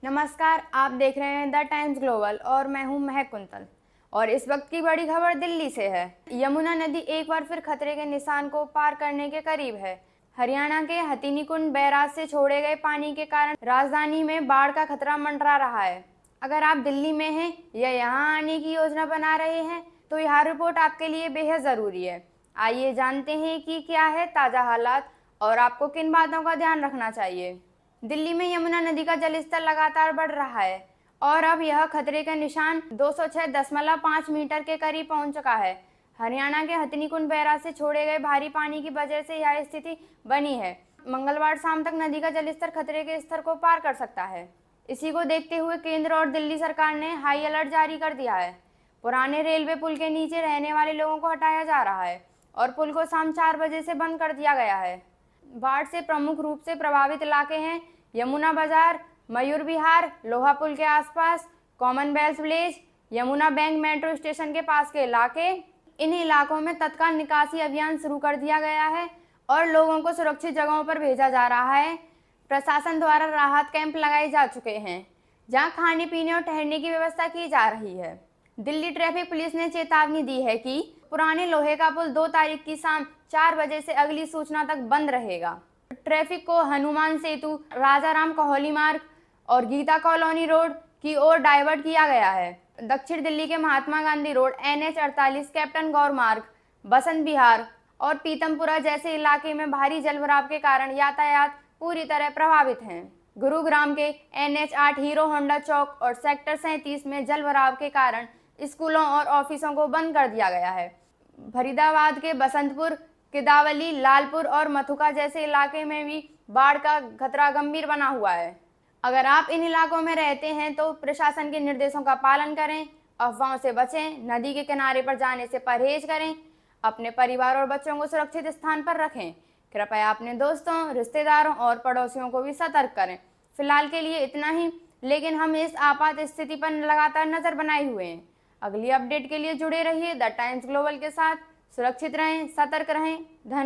नमस्कार, आप देख रहे हैं द टाइम्स ग्लोबल और मैं हूं महक कुंतल। और इस वक्त की बड़ी खबर दिल्ली से है। यमुना नदी एक बार फिर खतरे के निशान को पार करने के करीब है। हरियाणा के हथिनीकुंड बैराज से छोड़े गए पानी के कारण राजधानी में बाढ़ का खतरा मंडरा रहा है। अगर आप दिल्ली में हैं या यहाँ आने की योजना बना रहे हैं तो यह रिपोर्ट आपके लिए बेहद ज़रूरी है। आइए जानते हैं कि क्या है ताज़ा हालात और आपको किन बातों का ध्यान रखना चाहिए। दिल्ली में यमुना नदी का जलस्तर लगातार बढ़ रहा है और अब यह खतरे का निशान 206.5 मीटर के करीब पहुंच चुका है। हरियाणा के हथनीकुंड बैराज से छोड़े गए भारी पानी की वजह से यह स्थिति बनी है। मंगलवार शाम तक नदी का जलस्तर खतरे के स्तर को पार कर सकता है। इसी को देखते हुए केंद्र और दिल्ली सरकार ने हाई अलर्ट जारी कर दिया है। पुराने रेलवे पुल के नीचे रहने वाले लोगों को हटाया जा रहा है और पुल को शाम 4 बजे से बंद कर दिया गया है। बाढ़ से प्रमुख रूप से प्रभावित इलाके हैं यमुना बाजार, मयूर विहार, लोहा पुल के आसपास, Commonwealth village, Yamuna bank metro station के पास के इलाके। इन इलाकों में तत्काल निकासी अभियान शुरू कर दिया गया है और लोगों को सुरक्षित जगहों पर भेजा जा रहा है। प्रशासन द्वारा राहत कैंप लगाए जा चुके हैं जहां खाने पीने और ठहरने की व्यवस्था की जा रही है। दिल्ली ट्रैफिक पुलिस ने चेतावनी दी है कि पुराने लोहे का पुल 2 तारीख की शाम 4 बजे से अगली सूचना तक बंद रहेगा। ट्रैफिक को हनुमान सेतु, राजाराम कोहली मार्ग और गीता कॉलोनी रोड की ओर डाइवर्ट किया गया है। दक्षिण दिल्ली के Mahatma Gandhi road, NH 48, captain गौर मार्ग, बसंत विहार और पीतमपुरा जैसे इलाके में भारी जलभराव के कारण यातायात पूरी तरह प्रभावित हैं। गुरुग्राम के NH 8, हीरो होंडा चौक और सेक्टर 37 में जलभराव के कारण स्कूलों और ऑफिसों को बंद कर दिया गया है। फरीदाबाद के बसंतपुर, किदावली, लालपुर और मथुका जैसे इलाके में भी बाढ़ का खतरा गंभीर बना हुआ है। अगर आप इन इलाकों में रहते हैं तो प्रशासन के निर्देशों का पालन करें, अफवाहों से बचें, नदी के किनारे पर जाने से परहेज करें, अपने परिवार और बच्चों को सुरक्षित स्थान पर रखें। कृपया अपने दोस्तों, रिश्तेदारों और पड़ोसियों को भी सतर्क करें। फिलहाल के लिए इतना ही, लेकिन हम इस आपात स्थिति पर लगातार नजर बनाए हुए हैं। अगली अपडेट के लिए जुड़े रहिए द टाइम्स ग्लोबल के साथ। सुरक्षित रहें, सतर्क रहें। धन्यवाद।